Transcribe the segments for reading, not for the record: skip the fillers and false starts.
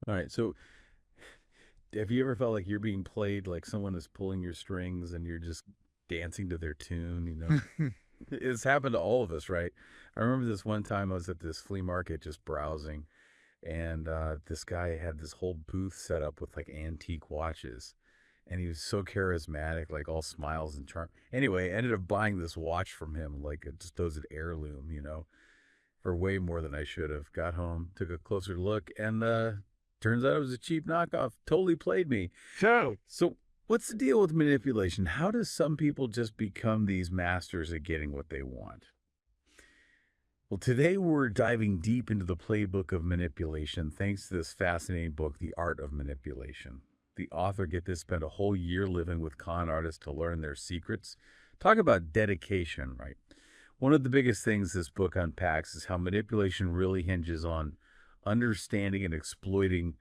All right. So have you ever felt like you're being played, like someone is pulling your strings and you're just dancing to their tune, you know? It's happened to all of us, right? I remember this one time I was at this flea market just browsing, and this guy had this whole booth set up with like antique watches. And he was so charismatic, like all smiles and charm. Anyway, I ended up buying this watch from him, like a supposed heirloom, for way more than I should have. Got home, took a closer look, and turns out it was a cheap knockoff. Totally played me. So, So, what's the deal with manipulation? How does some people just become these masters at getting what they want? Well, today we're diving deep into the playbook of manipulation thanks to this fascinating book, The Art of Manipulation. The author, get this, spent a whole year living with con artists to learn their secrets. Talk about dedication, right? One of the biggest things this book unpacks is how manipulation really hinges on understanding and exploiting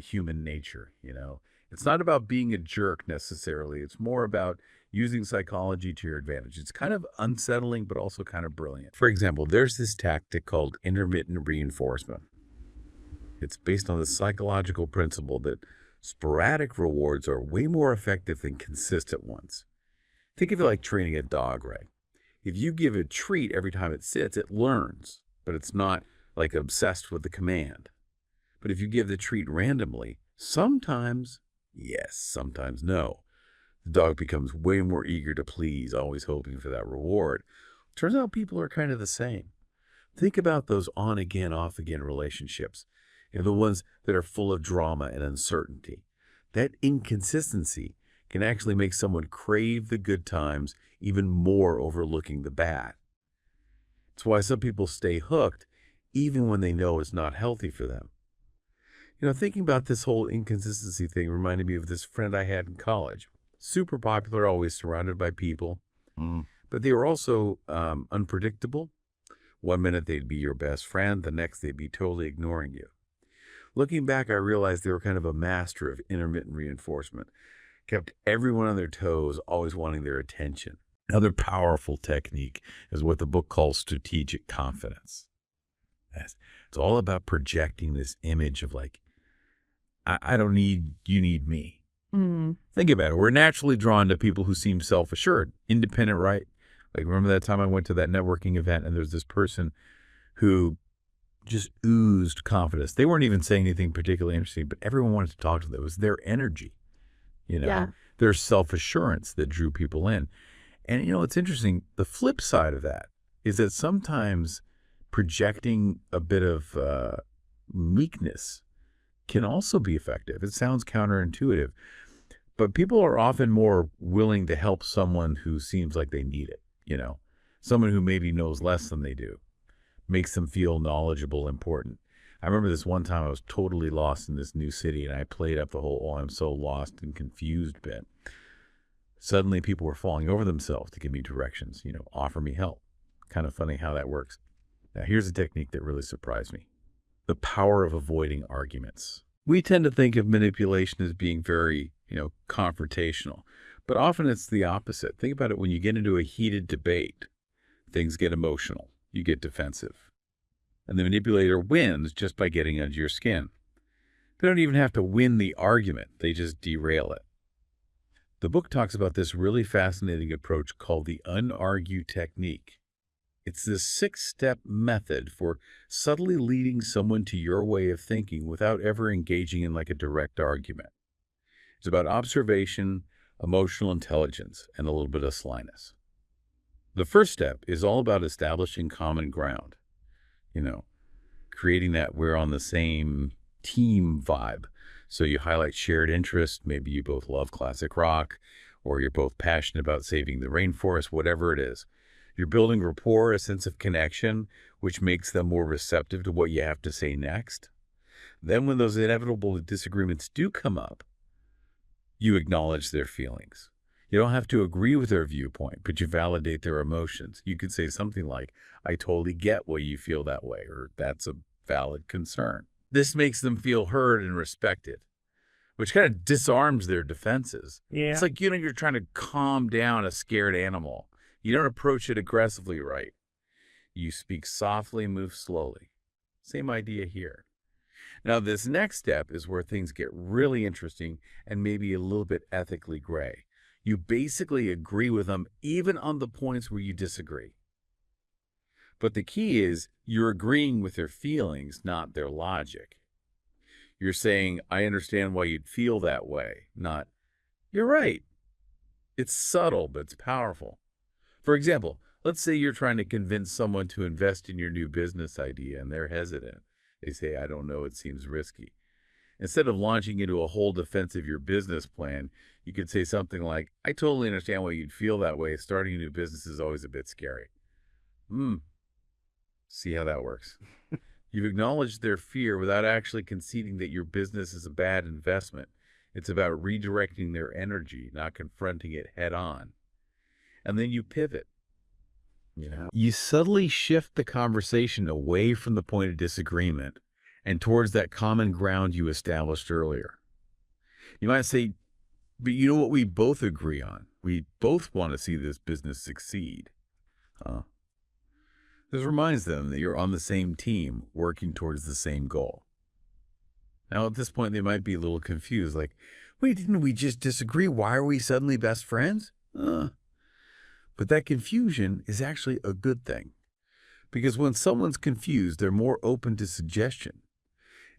human nature. It's not about being a jerk necessarily. It's more about using psychology to your advantage. It's kind of unsettling, but also kind of brilliant. For example, there's this tactic called intermittent reinforcement. It's based on the psychological principle that sporadic rewards are way more effective than consistent ones. Think of it like training a dog, right? If you give a treat every time it sits, it learns, but it's not like obsessed with the command. But if you give the treat randomly, sometimes yes, sometimes no, the dog becomes way more eager to please, always hoping for that reward. Turns out people are kind of the same. Think about those on again, off again relationships, the ones that are full of drama and uncertainty. That inconsistency can actually make someone crave the good times even more, overlooking the bad. It's why some people stay hooked even when they know it's not healthy for them. Thinking about this whole inconsistency thing reminded me of this friend I had in college. Super popular, always surrounded by people, mm, but they were also unpredictable. One minute they'd be your best friend, the next they'd be totally ignoring you. Looking back, I realized they were kind of a master of intermittent reinforcement, kept everyone on their toes, always wanting their attention. Another powerful technique is what the book calls strategic confidence. It's all about projecting this image of like, I don't need, you need me. Mm. Think about it. We're naturally drawn to people who seem self-assured, independent, right? Like, remember that time I went to that networking event and there's this person who just oozed confidence. They weren't even saying anything particularly interesting, but everyone wanted to talk to them. It was their energy, Yeah. their self-assurance that drew people in. And, it's interesting. The flip side of that is that sometimes projecting a bit of meekness can also be effective. It sounds counterintuitive, but people are often more willing to help someone who seems like they need it, someone who maybe knows less than they do, makes them feel knowledgeable, important. I remember this one time I was totally lost in this new city and I played up the whole, oh, I'm so lost and confused bit. Suddenly people were falling over themselves to give me directions, offer me help. Kind of funny how that works. Now, here's a technique that really surprised me. The power of avoiding arguments. We tend to think of manipulation as being very, confrontational, but often it's the opposite. Think about it. When you get into a heated debate, things get emotional. You get defensive. And the manipulator wins just by getting under your skin. They don't even have to win the argument. They just derail it. The book talks about this really fascinating approach called the unargue technique. It's this 6-step method for subtly leading someone to your way of thinking without ever engaging in like a direct argument. It's about observation, emotional intelligence, and a little bit of slyness. The first step is all about establishing common ground, creating that we're on the same team vibe. So you highlight shared interest. Maybe you both love classic rock, or you're both passionate about saving the rainforest, whatever it is. You're building rapport, a sense of connection, which makes them more receptive to what you have to say next. Then when those inevitable disagreements do come up, you acknowledge their feelings. You don't have to agree with their viewpoint, but you validate their emotions. You could say something like, I totally get why you feel that way, or that's a valid concern. This makes them feel heard and respected, which kind of disarms their defenses. yeah. It's like, you're trying to calm down a scared animal. You don't approach it aggressively, right? You speak softly, move slowly. Same idea here. Now, this next step is where things get really interesting and maybe a little bit ethically gray. You basically agree with them even on the points where you disagree. But the key is you're agreeing with their feelings, not their logic. You're saying, I understand why you'd feel that way, not, you're right. It's subtle, but it's powerful. For example, let's say you're trying to convince someone to invest in your new business idea and they're hesitant. They say, I don't know, it seems risky. Instead of launching into a whole defense of your business plan, you could say something like, I totally understand why you'd feel that way. Starting a new business is always a bit scary. See how that works. You've acknowledged their fear without actually conceding that your business is a bad investment. It's about redirecting their energy, not confronting it head on. And then you pivot. You subtly shift the conversation away from the point of disagreement and towards that common ground you established earlier. You might say, but you know what we both agree on? We both want to see this business succeed. This reminds them that you're on the same team, working towards the same goal. Now, at this point, they might be a little confused, like, wait, didn't we just disagree? Why are we suddenly best friends? But that confusion is actually a good thing. Because when someone's confused, they're more open to suggestion.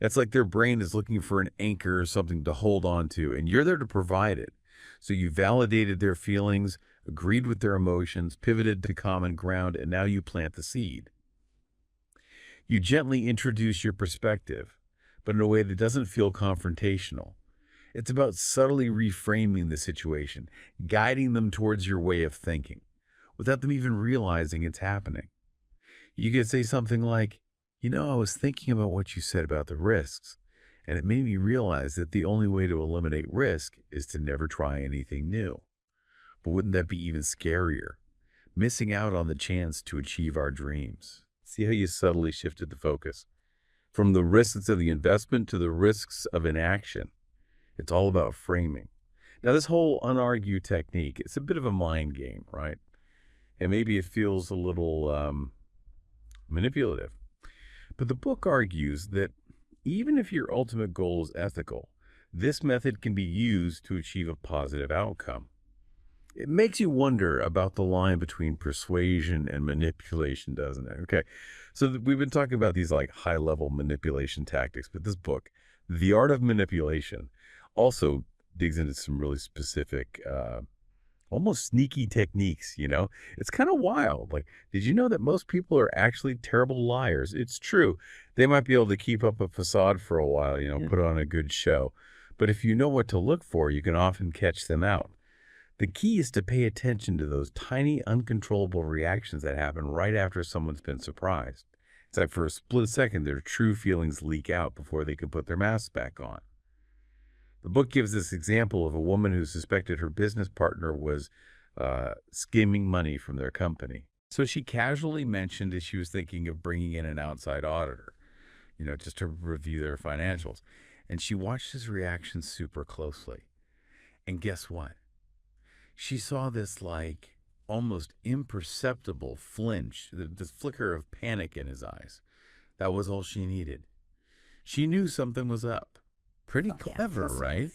It's like their brain is looking for an anchor or something to hold on to, and you're there to provide it. So you validated their feelings, agreed with their emotions, pivoted to common ground, and now you plant the seed. You gently introduce your perspective, but in a way that doesn't feel confrontational. It's about subtly reframing the situation, guiding them towards your way of thinking, without them even realizing it's happening. You could say something like, I was thinking about what you said about the risks, and it made me realize that the only way to eliminate risk is to never try anything new. But wouldn't that be even scarier? Missing out on the chance to achieve our dreams. See how you subtly shifted the focus? From the risks of the investment to the risks of inaction. It's all about framing. Now, this whole unargued technique, it's a bit of a mind game, right? And maybe it feels a little manipulative. But the book argues that even if your ultimate goal is ethical, this method can be used to achieve a positive outcome. It makes you wonder about the line between persuasion and manipulation, doesn't it? Okay, so we've been talking about these like high-level manipulation tactics, but this book, The Art of Manipulation, also digs into some really specific, almost sneaky techniques, It's kind of wild. Like, did you know that most people are actually terrible liars? It's true. They might be able to keep up a facade for a while, put on a good show. But if you know what to look for, you can often catch them out. The key is to pay attention to those tiny, uncontrollable reactions that happen right after someone's been surprised. It's like for a split second, their true feelings leak out before they can put their mask back on. The book gives this example of a woman who suspected her business partner was skimming money from their company. So she casually mentioned that she was thinking of bringing in an outside auditor, just to review their financials. And she watched his reaction super closely. And guess what? She saw this like almost imperceptible flinch, this flicker of panic in his eyes. That was all she needed. She knew something was up. Pretty clever, right?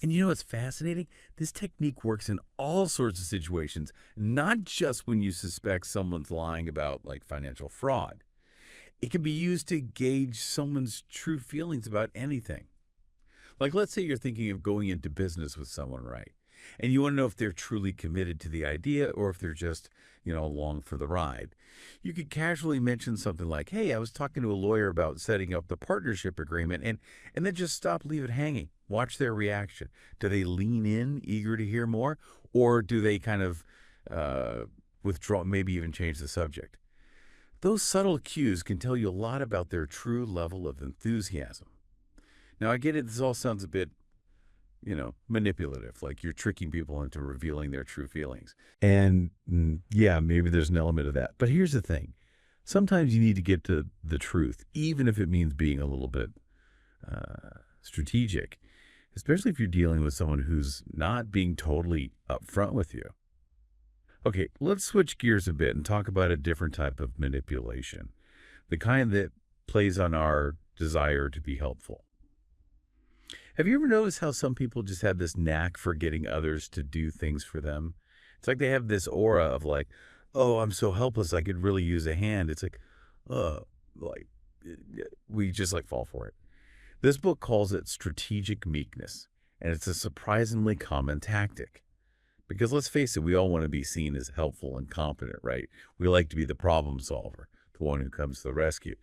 And you know what's fascinating? This technique works in all sorts of situations, not just when you suspect someone's lying about like financial fraud. It can be used to gauge someone's true feelings about anything. Like, let's say you're thinking of going into business with someone, right? And you want to know if they're truly committed to the idea or if they're just, along for the ride. You could casually mention something like, hey, I was talking to a lawyer about setting up the partnership agreement, and then just leave it hanging. Watch their reaction. Do they lean in, eager to hear more? Or do they kind of withdraw, maybe even change the subject? Those subtle cues can tell you a lot about their true level of enthusiasm. Now, I get it. This all sounds a bit manipulative, like you're tricking people into revealing their true feelings. And yeah, maybe there's an element of that. But here's the thing. Sometimes you need to get to the truth, even if it means being a little bit strategic, especially if you're dealing with someone who's not being totally upfront with you. Okay, let's switch gears a bit and talk about a different type of manipulation, the kind that plays on our desire to be helpful. Have you ever noticed how some people just have this knack for getting others to do things for them? It's like they have this aura of like, oh, I'm so helpless, I could really use a hand. It's like, uh, like we just like fall for it. This book calls it strategic meekness, and it's a surprisingly common tactic. Because let's face it, we all want to be seen as helpful and competent, right? We like to be the problem solver, the one who comes to the rescue.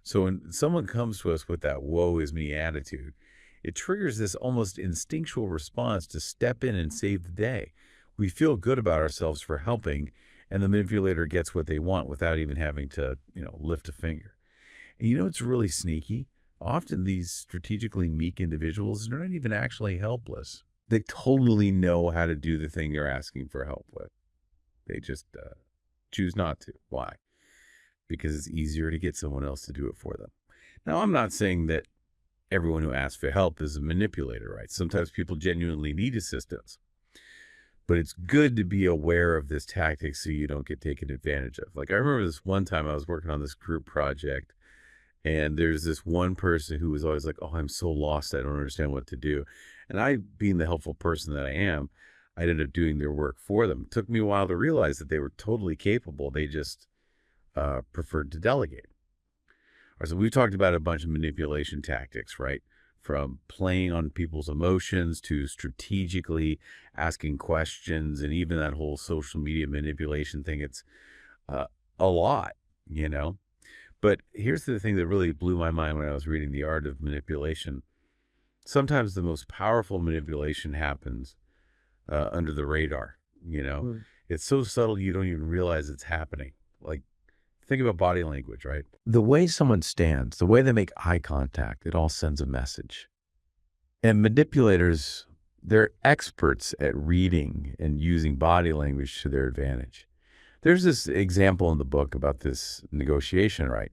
So when someone comes to us with that woe is me attitude, it triggers this almost instinctual response to step in and save the day. We feel good about ourselves for helping, and the manipulator gets what they want without even having to, lift a finger. And it's really sneaky? Often these strategically meek individuals are not even actually helpless. They totally know how to do the thing you're asking for help with. They just choose not to. Why? Because it's easier to get someone else to do it for them. Now, I'm not saying that everyone who asks for help is a manipulator, right? Sometimes people genuinely need assistance. But it's good to be aware of this tactic so you don't get taken advantage of. Like I remember this one time I was working on this group project, and there's this one person who was always like, oh, I'm so lost, I don't understand what to do. And I, being the helpful person that I am, I ended up doing their work for them. It took me a while to realize that they were totally capable. They just preferred to delegate. All right, so we've talked about a bunch of manipulation tactics, right? From playing on people's emotions to strategically asking questions, and even that whole social media manipulation thing. It's a lot, But here's the thing that really blew my mind when I was reading The Art of Manipulation. Sometimes the most powerful manipulation happens under the radar, It's so subtle you don't even realize it's happening. Like, think about body language, right? The way someone stands, the way they make eye contact, it all sends a message. And manipulators, they're experts at reading and using body language to their advantage. There's this example in the book about this negotiation, right?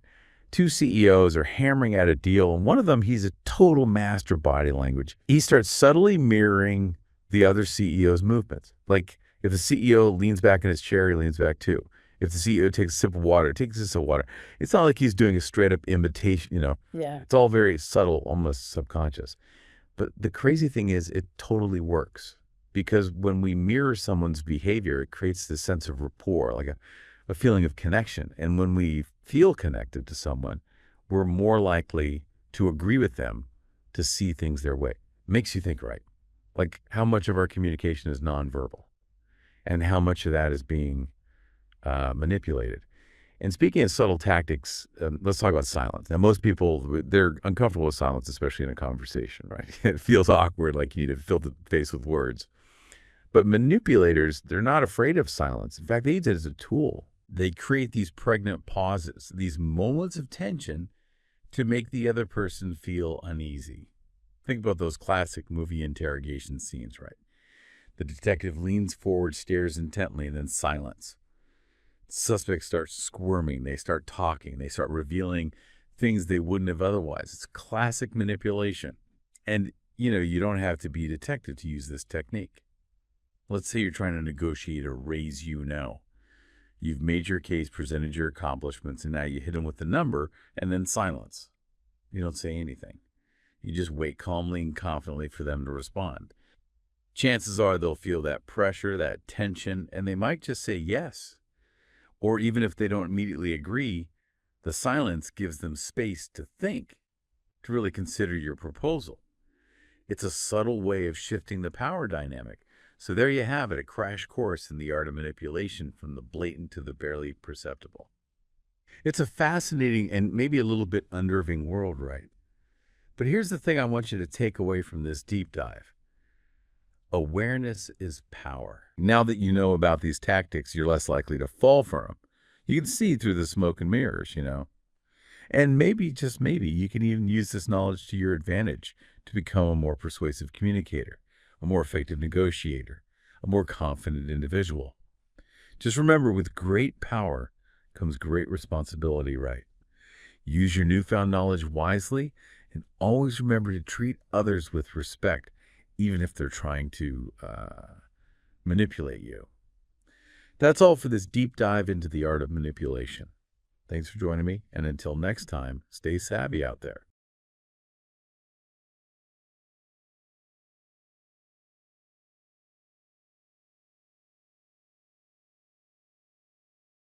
Two CEOs are hammering out a deal, and one of them, he's a total master of body language. He starts subtly mirroring the other CEO's movements. Like if the CEO leans back in his chair, he leans back too. If the CEO takes a sip of water, takes a sip of water. It's not like he's doing a straight up imitation, Yeah. It's all very subtle, almost subconscious. But the crazy thing is it totally works. Because when we mirror someone's behavior, it creates this sense of rapport, like a feeling of connection. And when we feel connected to someone, we're more likely to agree with them, to see things their way. Makes you think, right? Like how much of our communication is nonverbal and how much of that is being manipulated. And speaking of subtle tactics, let's talk about silence. Now, most people, they're uncomfortable with silence, especially in a conversation, right? It feels awkward, like you need to fill the face with words. But manipulators, they're not afraid of silence. In fact, they use it as a tool. They create these pregnant pauses, these moments of tension to make the other person feel uneasy. Think about those classic movie interrogation scenes, right? The detective leans forward, stares intently, and then silence. Suspects start squirming, they start talking, they start revealing things they wouldn't have otherwise. It's classic manipulation. And, you don't have to be a detective to use this technique. Let's say you're trying to negotiate a raise You've made your case, presented your accomplishments, and now you hit them with the number and then silence. You don't say anything. You just wait calmly and confidently for them to respond. Chances are they'll feel that pressure, that tension, and they might just say yes. Or even if they don't immediately agree, the silence gives them space to think, to really consider your proposal. It's a subtle way of shifting the power dynamic. So there you have it, a crash course in the art of manipulation, from the blatant to the barely perceptible. It's a fascinating and maybe a little bit unnerving world, right? But here's the thing I want you to take away from this deep dive. Awareness is power. Now that you know about these tactics, you're less likely to fall for them. You can see through the smoke and mirrors, And maybe, just maybe, you can even use this knowledge to your advantage to become a more persuasive communicator, a more effective negotiator, a more confident individual. Just remember, with great power comes great responsibility, right? Use your newfound knowledge wisely, and always remember to treat others with respect, even if they're trying to manipulate you. That's all for this deep dive into the art of manipulation. Thanks for joining me, and until next time, stay savvy out there.